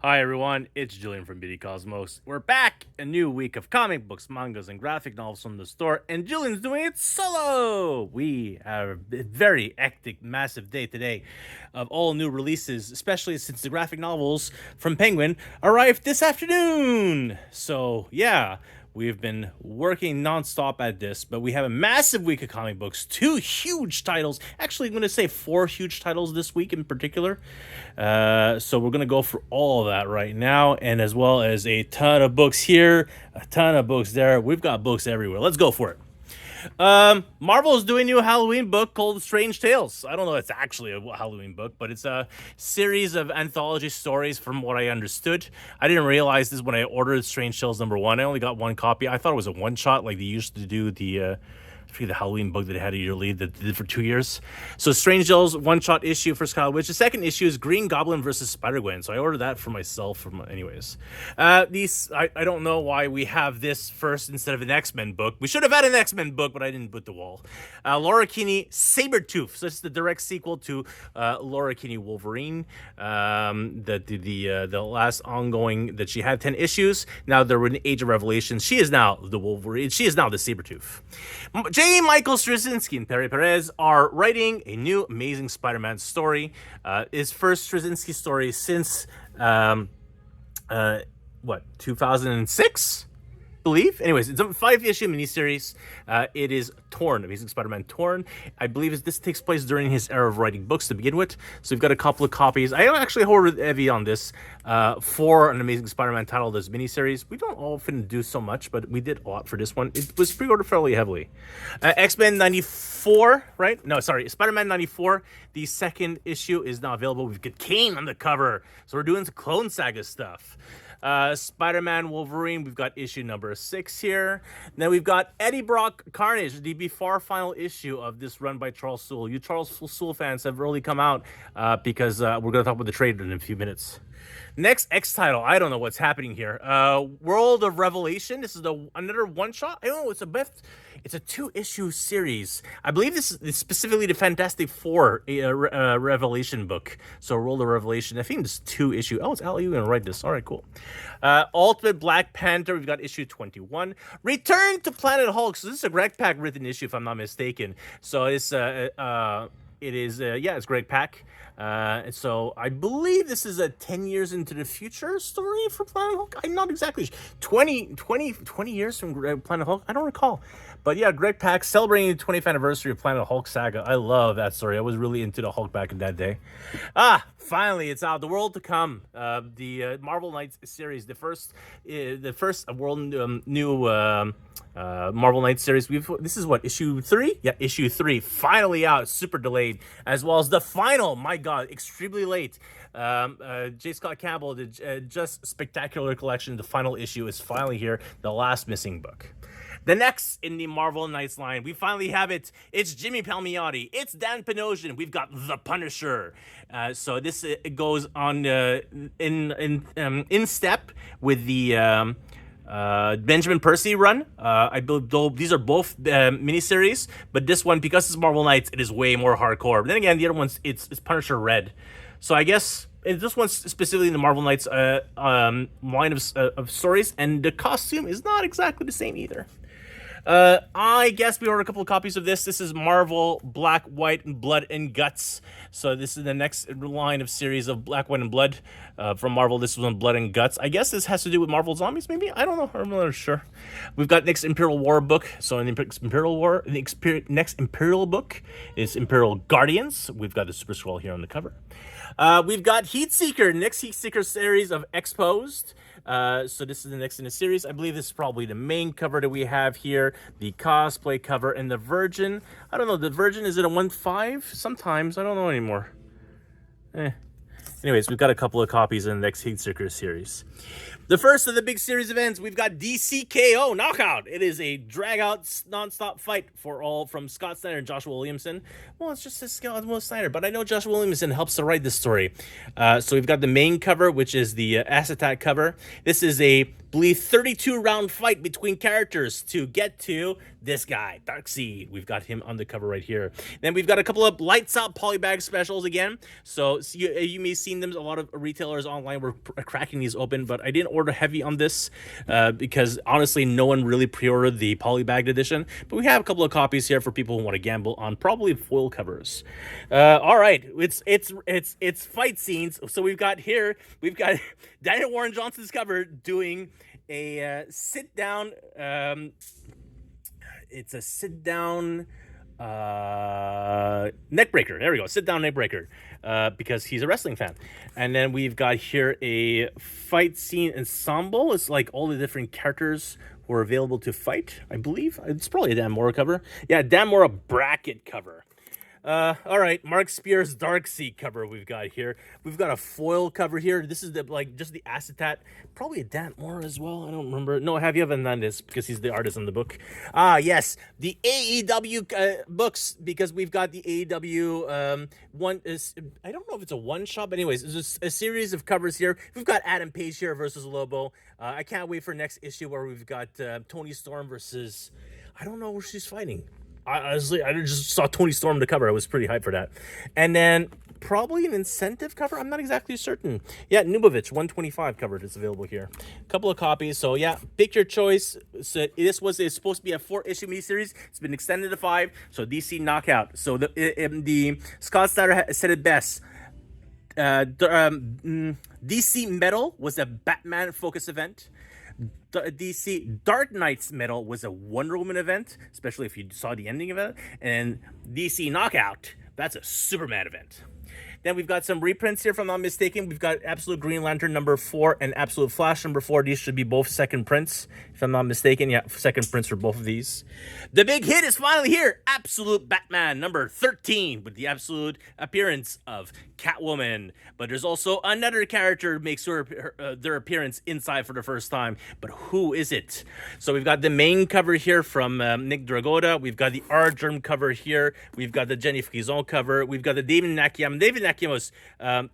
Hi everyone, it's Julian from Beauty Cosmos. We're back! A new week of comic books, mangas, and graphic novels from the store, and Julian's doing it solo! We have a very hectic, massive day today of all new releases, especially since the graphic novels from Penguin arrived this afternoon! So, yeah, we've been working nonstop at this, but we have a massive week of comic books. Two huge titles. Actually, I'm going to say four huge titles this week in particular. So we're going to go for all of that right now, and as well as a ton of books here, a ton of books there. We've got books everywhere. Let's go for it. Marvel is doing a new Halloween book called Strange Tales. I don't know if it's actually a Halloween book, but it's a series of anthology stories from what I understood. I didn't realize this when I ordered Strange Tales #1. I only got one copy. I thought it was a one-shot like they used to do I forget the Halloween book that they had a year lead that did for 2 years. So Strange Tales one-shot issue for Scarlet Witch. The second issue is Green Goblin versus Spider-Gwen. So I ordered that for myself. Anyways, I don't know why we have this first instead of an X-Men book. We should have had an X-Men book, but I didn't put the wall. Laura Kinney Sabretooth. So it's the direct sequel to Laura Kinney Wolverine. The last ongoing that she had 10 issues. Now they're in Age of Revelation. She is now the Wolverine. She is now the Sabretooth. J. Michael Straczynski and Pere Perez are writing a new Amazing Spider-Man story. His first Straczynski story since, 2006? Believe. Anyways, it's a 5-issue miniseries. It is Torn, Amazing Spider-Man Torn. I believe this takes place during his era of writing books to begin with. So we've got a couple of copies. I actually ordered Evie on this for an Amazing Spider-Man title, this miniseries. We don't often do so much, but we did a lot for this one. It was pre-ordered fairly heavily. X-Men 94, right? No, sorry, Spider-Man 94. The second issue is now available. We've got Kane on the cover. So we're doing some Clone Saga stuff. Spider-Man Wolverine, we've got issue number 6 here. Then we've got Eddie Brock Carnage, the before final issue of this run by Charles Soule. You Charles Soule fans have really come out because we're going to talk about the trade in a few minutes. Next X title, I don't know what's happening here. World of Revelation. This is another one shot. I don't know. It's a 2-issue series. I believe this is specifically the Fantastic Four Revelation book. So World of Revelation. I think it's 2-issue. Oh, it's Ali. You're gonna write this. All right, cool. Ultimate Black Panther. We've got issue 21. Return to Planet Hulk. So this is a Greg Pak written issue, if I'm not mistaken. So it's it's Greg Pak. So I believe this is a 10 years into the future story for Planet Hulk. I'm not exactly sure. 20 years from Planet Hulk? I don't recall. But yeah, Greg Pak celebrating the 20th anniversary of Planet Hulk saga. I love that story. I was really into the Hulk back in that day. Finally, it's out. The World to Come. The Marvel Knights series. The first world new Marvel Knights series. This is what, issue 3? Yeah, issue 3. Finally out. Super delayed. As well as the final, my God, extremely late. J. Scott Campbell, the Just Spectacular Collection. The final issue is finally here. The last missing book. The next in the Marvel Knights line, we finally have it. It's Jimmy Palmiotti. It's Dan Panosian. We've got The Punisher. So this it goes on in step with the Benjamin Percy run. I believe these are both miniseries, but this one, because it's Marvel Knights, it is way more hardcore. But then again, the other one's it's Punisher Red. So I guess this one's specifically in the Marvel Knights line of stories, and the costume is not exactly the same either. I guess we ordered a couple of copies of this. This is Marvel Black, White, and Blood and Guts. So this is the next line of series of Black, White, and Blood from Marvel. This was on Blood and Guts. I guess this has to do with Marvel Zombies, maybe? I don't know. I'm not sure. We've got next Imperial War book. So in the Imperial War, the next Imperial book is Imperial Guardians. We've got the Super Scroll here on the cover. We've got Heatseeker, next Heatseeker series of Exposed. So this is the next in the series. I believe this is probably the main cover that we have here, the cosplay cover, and the Virgin. I don't know, the Virgin, is it a 1/5? Sometimes, I don't know anymore. Anyways, we've got a couple of copies in the next Heatseeker series. The first of the big series events, we've got DCKO Knockout. It is a drag-out, non-stop fight for all from Scott Snyder and Joshua Williamson. Well, it's just a skill of Will Snyder, but I know Joshua Williamson helps to write this story. So we've got the main cover, which is the Acetat cover. This is a, believe, 32-round fight between characters to get to this guy, Darkseid. We've got him on the cover right here. Then we've got a couple of Lights Out Polybag specials again. So you may see seen them. A lot of retailers online were cracking these open, but I didn't order heavy on this because honestly, no one really pre-ordered the polybagged edition. But we have a couple of copies here for people who want to gamble on probably foil covers. All right, it's fight scenes. So we've got Daniel Warren Johnson's cover doing a sit down. It's a sit down neck breaker. There we go. Sit down neck breaker. Because he's a wrestling fan. And then we've got here a fight scene ensemble. It's like all the different characters who are available to fight, I believe. It's probably a Dan Mora cover. Yeah, Dan Mora bracket cover. All right, Mark Spears Darkseid cover we've got here. We've got a foil cover here. This is just the acetate. Probably a Dan Mora as well. I don't remember. No, Javier Fernandez because he's the artist on the book. Yes, the AEW books because we've got the AEW one is I don't know if it's a one shot, but anyways, it's a series of covers here. We've got Adam Page here versus Lobo. I can't wait for next issue where we've got Toni Storm versus I don't know where she's fighting. Honestly, I just saw Toni Storm the cover. I was pretty hyped for that. And then probably an incentive cover. I'm not exactly certain. Yeah, Nubovich 125 cover is available here. A couple of copies. So yeah, pick your choice. So it's supposed to be a 4-issue miniseries. It's been extended to 5. So DC Knockout. So the Scott Snyder said it best. DC Metal was a Batman focus event. DC Dark Knight's Metal was a Wonder Woman event, especially if you saw the ending of it. And DC Knockout, that's a Superman event. Then we've got some reprints here, if I'm not mistaken. We've got Absolute Green Lantern number 4 and Absolute Flash number 4. These should be both second prints, if I'm not mistaken. Yeah, second prints for both of these. The big hit is finally here. Absolute Batman number 13 with the absolute appearance of Catwoman. But there's also another character who makes their appearance inside for the first time. But who is it? So we've got the main cover here from Nick Dragotta. We've got the R-Germ cover here. We've got the Jenny Frison cover. We've got the David Nakayama. David Nakayama was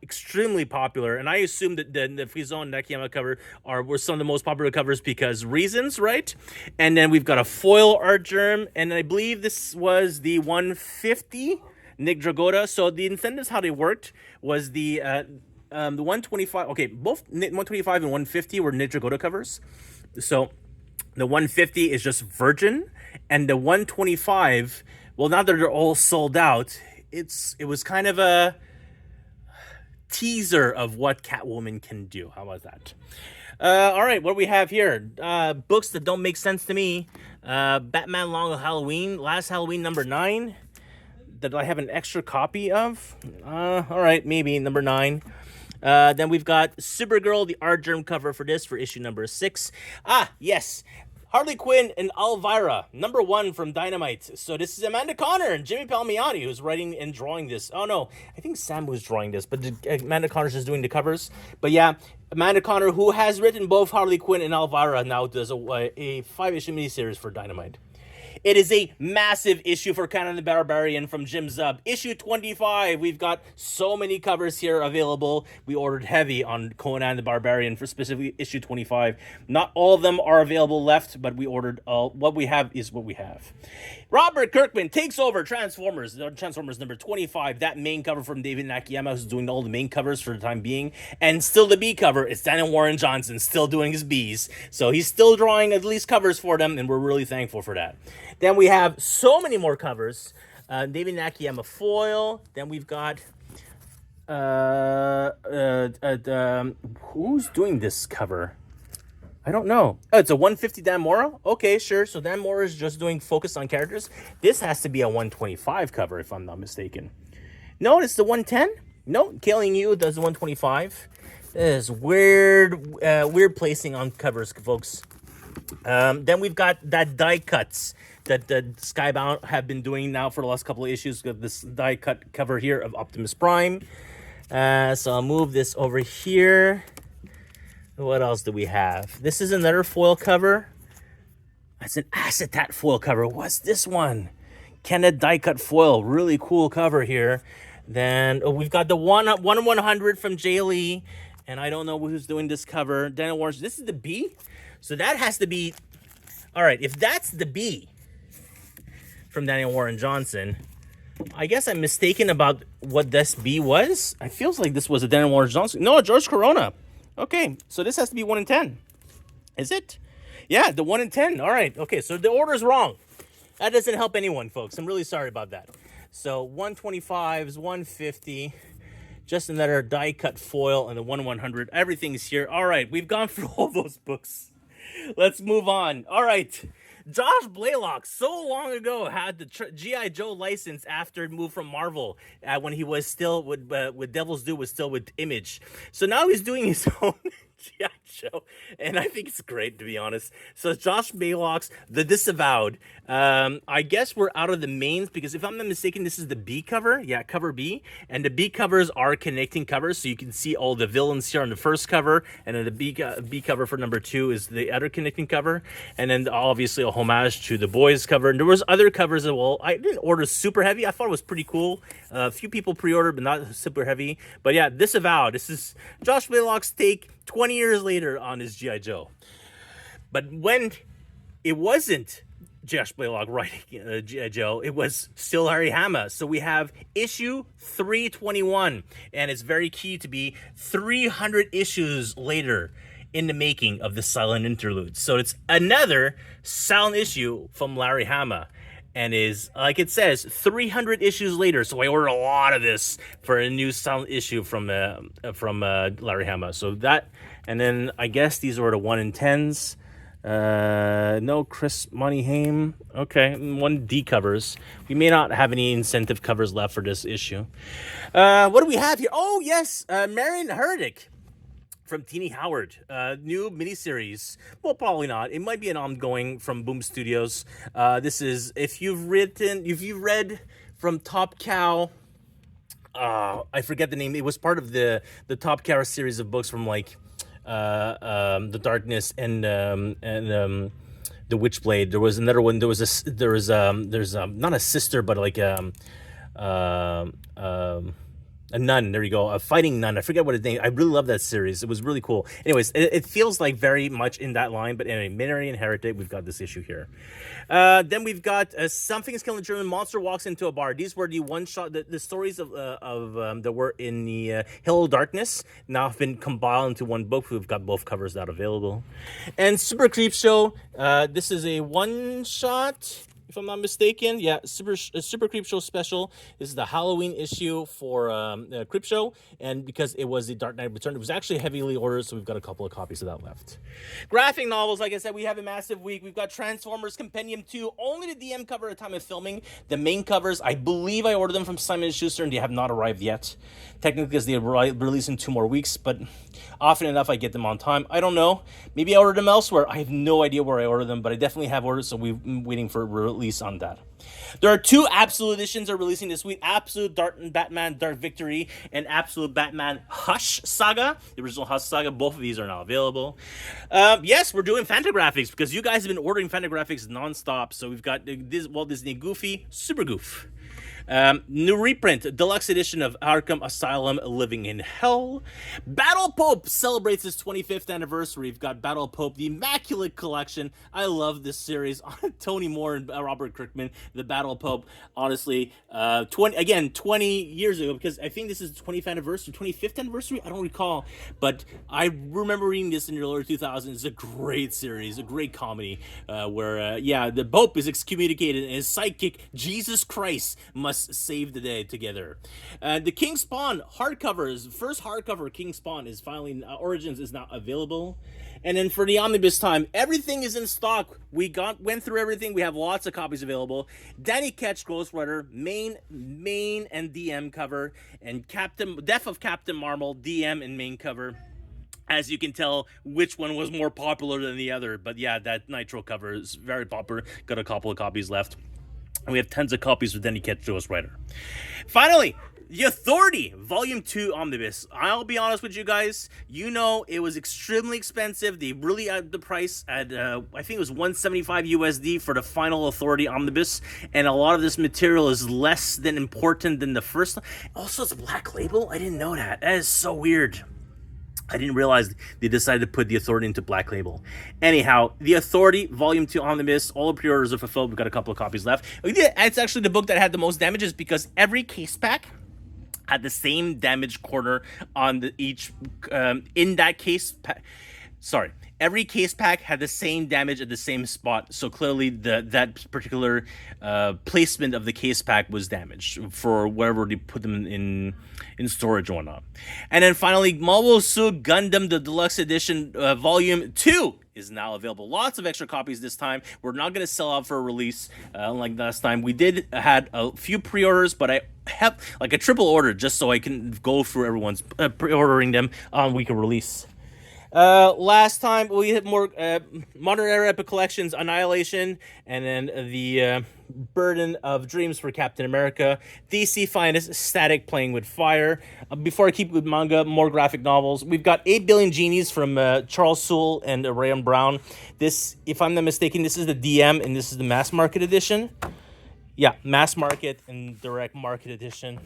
extremely popular, and I assume that the Frison and Nakayama cover were some of the most popular covers because reasons, right? And then we've got a foil R-Germ, and I believe this was the 150 Nick Dragotta. So the incentives, how they worked was the 125. Okay, both 125 and 150 were Nick Dragotta covers. So the 150 is just Virgin, and the 125. Well, now that they're all sold out, it was kind of a teaser of what Catwoman can do. How about that? All right, what do we have here? Books that don't make sense to me. Batman Long Halloween, Last Halloween number 9. That I have an extra copy of. All right, maybe number 9. Then we've got Supergirl, the R-Germ cover for this for issue number 6. Yes. Harley Quinn and Elvira, number 1 from Dynamite. So this is Amanda Conner and Jimmy Palmiotti who's writing and drawing this. Oh no, I think Sam was drawing this, but Amanda Conner's just doing the covers. But yeah, Amanda Conner, who has written both Harley Quinn and Elvira, now does a 5-issue miniseries for Dynamite. It is a massive issue for Conan the Barbarian from Jim Zub. Issue 25. We've got so many covers here available. We ordered heavy on Conan the Barbarian for specifically issue 25. Not all of them are available left, but we ordered what we have is what we have. Robert Kirkman takes over Transformers number 25. That main cover from David Nakayama, who's doing all the main covers for the time being. And still the B cover, it's Daniel Warren Johnson still doing his Bs. So he's still drawing at least covers for them, and we're really thankful for that. Then we have so many more covers. David Nakayama foil. Then we've got who's doing this cover? I don't know. Oh, it's a 150 Dan Mora? Okay, sure. So Dan Mora is just doing focus on characters. This has to be a 125 cover, if I'm not mistaken. No, it's the 110? No, Killing You does the 125. This is weird placing on covers, folks. Then we've got that die cuts that the Skybound have been doing now for the last couple of issues. We've got this die cut cover here of Optimus Prime. So I'll move this over here. What else do we have? This is another foil cover. That's an acetate foil cover. What's this one? Kenneth die cut foil. Really cool cover here. Then we've got the 1/100 from Jay Lee. And I don't know who's doing this cover. Daniel Warren. This is the B. So that has to be... All right, if that's the B from Daniel Warren Johnson, I guess I'm mistaken about what this B was. I feels like this was a Darren Warner Johnson. No, George Corona. Okay, so this has to be 1 in 10. Is it? Yeah, the 1 in 10. All right. Okay, so the order's wrong. That doesn't help anyone, folks. I'm really sorry about that. So 125s, 150, just another die cut foil, and the 1/100. Everything's here. All right, we've gone through all those books. Let's move on. All right. Josh Blaylock, so long ago, had the G.I. Joe license after it moved from Marvel when he was still with Devil's Due, was still with Image. So now he's doing his own G.I. Joe, and I think it's great, to be honest. So Josh Blaylock's The Disavowed. I guess we're out of the mains because if I'm not mistaken, this is the B cover. Yeah, cover B. And the B covers are connecting covers, so you can see all the villains here on the first cover, and then the B cover for number 2 is the other connecting cover, and then obviously a homage to the Boys cover. And there was other covers as well. I didn't order super heavy. I thought it was pretty cool. A few people pre-ordered, but not super heavy. But yeah, Disavowed. This is Josh Blaylock's take 20 years later on his G.I. Joe. But when it wasn't Josh Blaylock writing G.I. Joe, it was still Larry Hama. So we have issue 321, and it's very key to be 300 issues later in the making of the Silent Interlude. So it's another silent issue from Larry Hama. And is, like it says, 300 issues later. So I ordered a lot of this for a new silent issue from Larry Hama. So that, and then I guess these are the 1 in 10s. No Chris Moneyhame. Okay, 1D covers. We may not have any incentive covers left for this issue. What do we have here? Oh, yes, Marion Herdick from Teenie Howard, new miniseries. Well, probably not. It might be an ongoing from Boom Studios. This is, if you've read from Top Cow, I forget the name. It was part of the Top Cow series of books from like The Darkness and The Witchblade. There was another one. There's not a sister, but like a nun. There you go. A fighting nun. I forget what its name. I really love that series. It was really cool. Anyways, it feels like very much in that line. But anyway, Marion Herdick, we've got this issue here. Then we've got Something is Killing German. Monster walks into a bar. These were the one shot, the stories of that were in the Hello Darkness. Now have been compiled into one book. We've got both covers out available. And Super Creep Show. This is a one shot, if I'm not mistaken. Yeah, Super Creep Show special. This is the Halloween issue for Creep Show, and because it was the Dark Knight Return, it was actually heavily ordered, so we've got a couple of copies of that left. Graphic novels, like I said, we have a massive week. We've got Transformers Compendium 2, only the DM cover at the time of filming. The main covers, I believe I ordered them from Simon & Schuster, and they have not arrived yet. Technically, because they release in 2 more weeks, but often enough, I get them on time. I don't know. Maybe I ordered them elsewhere. I have no idea where I ordered them, but I definitely have ordered, so we've been waiting for release on that. There are 2 Absolute editions are releasing this week. Absolute Batman Dark Victory and Absolute Batman Hush Saga. The original Hush Saga. Both of these are now available. Yes, we're doing Fantagraphics because you guys have been ordering Fantagraphics nonstop. So we've got this Walt Disney Goofy, Super Goof. New reprint, deluxe edition of Arkham Asylum Living in Hell. Battle Pope celebrates its 25th anniversary. We've got Battle Pope, the Immaculate Collection. I love this series. Tony Moore and Robert Kirkman, the Battle Pope. Honestly, 20 years ago, because I think this is the 25th anniversary. I don't recall, but I remember reading this in the early 2000s. It's a great series, a great comedy, where the Pope is excommunicated and his sidekick Jesus Christ must save the day together. The King Spawn hardcovers, first hardcover King Spawn is finally, Origins is now available. And then for the Omnibus time, everything is in stock. We went through everything. We have lots of copies available. Danny Ketch, Ghost Rider, main and DM cover, and Death of Captain Marvel, DM and main cover. As you can tell, which one was more popular than the other. But yeah, that Nitro cover is very popular. Got a couple of copies left. And we have tons of copies with Danny Ketch, Ghost Rider. Finally, The Authority, Volume 2 Omnibus. I'll be honest with you guys. You know, it was extremely expensive. They really upped the price at, I think it was $175 USD for the final Authority Omnibus. And a lot of this material is less than important than the first. Also, it's a black label. I didn't know that. That is so weird. I didn't realize they decided to put The Authority into Black Label. Anyhow, The Authority, Volume 2 Omnibus, all the pre-orders are fulfilled. We've got a couple of copies left. It's actually the book that had the most damages because every case pack had the same damage corner on each, in that case pack. Sorry. Every case pack had the same damage at the same spot, so clearly that particular placement of the case pack was damaged for wherever they put them in storage or whatnot. And then finally, Mobile Suit Gundam, the Deluxe Edition, Volume 2 is now available. Lots of extra copies this time. We're not going to sell out for a release unlike last time. We had a few pre-orders, but I have like a triple order just so I can go through everyone's pre-ordering them on week of release. Last time we hit more Modern Era Epic Collections, Annihilation, and then the Burden of Dreams for Captain America. DC Finest, Static, Playing with Fire. Before I keep with manga, more graphic novels. We've got 8 Billion Genies from Charles Soule and Rayon Brown. This, if I'm not mistaken, this is the DM and this is the mass market edition. Yeah, mass market and direct market edition.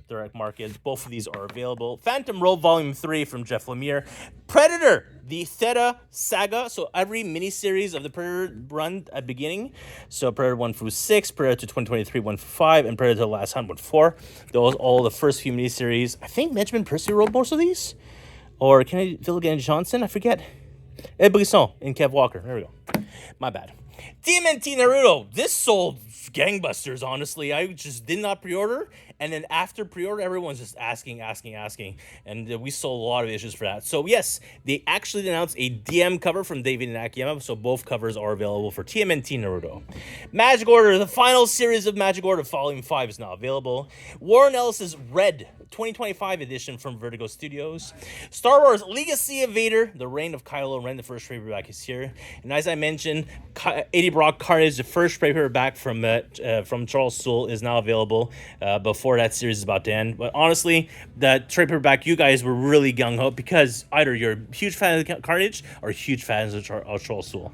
Direct market. Both of these are available. Phantom Road Volume 3 from Jeff Lemire. Predator, the Theta Saga. So every miniseries of the Predator run at beginning. So Predator 1 through 6, Predator 2023 1 through 5, and Predator Last Hunt 1 through 4. Those all the first few miniseries. I think Benjamin Percy wrote most of these. Or Finnegan Johnson? I forget. Ed Brisson and Kev Walker. There we go. My bad. TMNT Naruto. This sold gangbusters, honestly. I just did not pre-order. And then after pre-order, everyone's just asking. And we sold a lot of issues for that. So yes, they actually announced a DM cover from David and Akiyama. So both covers are available for TMNT Naruto. Magic Order, the final series of Magic Order, Volume 5 is now available. Warren Ellis's Red 2025 edition from Vertigo Studios. Star Wars Legacy of Vader, The Reign of Kylo Ren, the first trade paperback is here. And as I mentioned, Eddie Brock Carnage, the first trade paperback from Charles Soule is now available before that series is about to end. But honestly, that trade paperback, you guys were really gung-ho because either you're a huge fan of Carnage or huge fans of Charles Soule.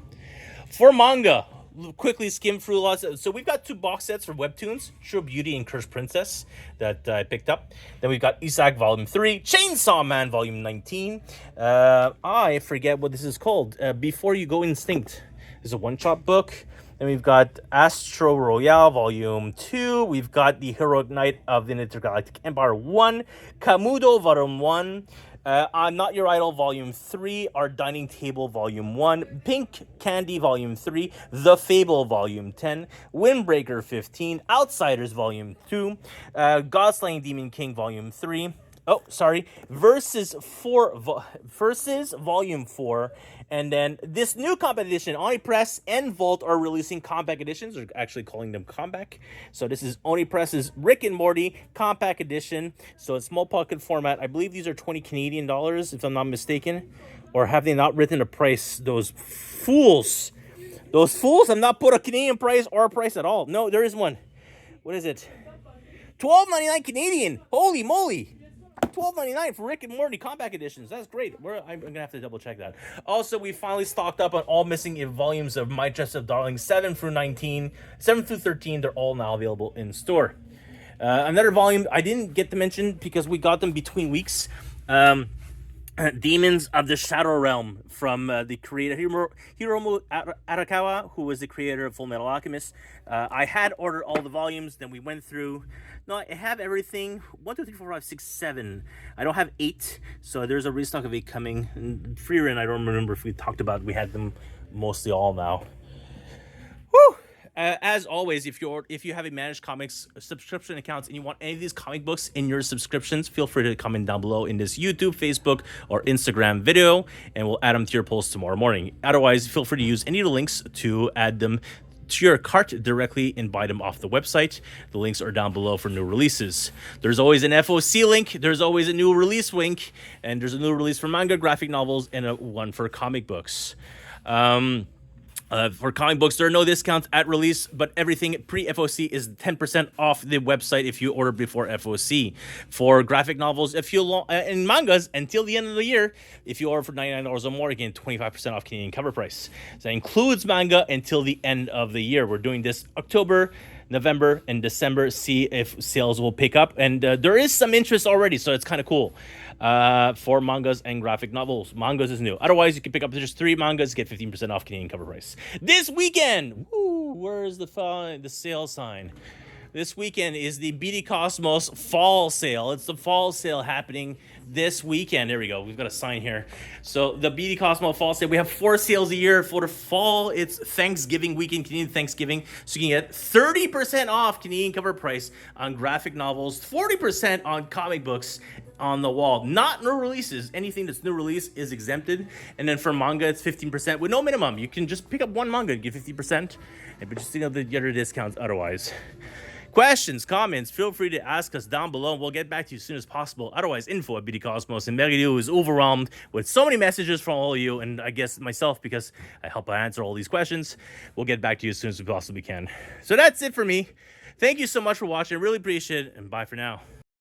For manga, quickly skim through lots of, so we've got 2 box sets for Webtoons, True Beauty and Cursed Princess, that I picked up. Then we've got Isaac Volume 3, Chainsaw Man Volume 19. I forget what this is called. Before You Go Instinct is a one-shot book. Then we've got Astro Royale Volume 2. We've got The Heroic Knight of the Intergalactic Empire 1, Kamudo Volume 1. I'm Not Your Idol Volume 3, Our Dining Table Volume 1, Pink Candy Volume 3, The Fable Volume 10, Windbreaker 15, Outsiders Volume 2, Godslaying Demon King Volume 3, Versus Volume 4, and then this new compact edition, Onipress and Vault are releasing compact editions. They're actually calling them compact. So this is Onipress's Rick and Morty compact edition. So it's small pocket format. I believe these are 20 Canadian dollars, if I'm not mistaken. Or have they not written a price? Those fools. Those fools have not put a Canadian price or a price at all. No, there is one. What is it? $12.99 Canadian. Holy moly. $12.99 for Rick and Morty compact editions. That's great. I'm gonna have to double check that. Also, we finally stocked up on all missing volumes of My Dress Up Darling 7 through 13. They're all now available in store. Another volume I didn't get to mention because we got them between weeks. Demons of the Shadow Realm from the creator Hiromu Arakawa, who was the creator of Full Metal Alchemist. I had ordered all the volumes, then we went through. No, I have everything. 1, 2, 3, 4, 5, 6, 7. I don't have 8, so there's a restock of 8 coming. And Freerun, I don't remember if we talked about. We had them mostly all now. Woo! As always, if you have a Managed Comics subscription account and you want any of these comic books in your subscriptions, feel free to comment down below in this YouTube, Facebook, or Instagram video, and we'll add them to your post tomorrow morning. Otherwise, feel free to use any of the links to add them to your cart directly and buy them off the website. The links are down below for new releases. There's always an FOC link, there's always a new release link, and there's a new release for manga, graphic novels, and one for comic books. For comic books, there are no discounts at release, but everything pre-FOC is 10% off the website if you order before FOC. For graphic novels, and mangas, until the end of the year, if you order for $99 or more, again, 25% off Canadian cover price. So that includes manga until the end of the year. We're doing this October November and December, see if sales will pick up. And there is some interest already, so it's kind of cool for mangas and graphic novels. Mangas is new. Otherwise, you can pick up just 3 mangas, get 15% off Canadian cover price. This weekend, woo, where's the sale sign? This weekend is the BD Cosmos fall sale. It's the fall sale happening this weekend. There we go. We've got a sign here. So the BD Cosmos fall sale, we have 4 sales a year. For the fall, it's Thanksgiving weekend, Canadian Thanksgiving. So you can get 30% off Canadian cover price on graphic novels, 40% on comic books on the wall. Not new releases. Anything that's new release is exempted. And then for manga, it's 15% with no minimum. You can just pick up 1 manga and get 50%. But just the other discounts otherwise. Questions, comments, feel free to ask us down below. We'll get back to you as soon as possible. Otherwise, info at BD Cosmos. And Meridio is overwhelmed with so many messages from all of you, and I guess myself, because I help answer all these questions. We'll get back to you as soon as we possibly can. So that's it for me. Thank you so much for watching. I really appreciate it, and bye for now.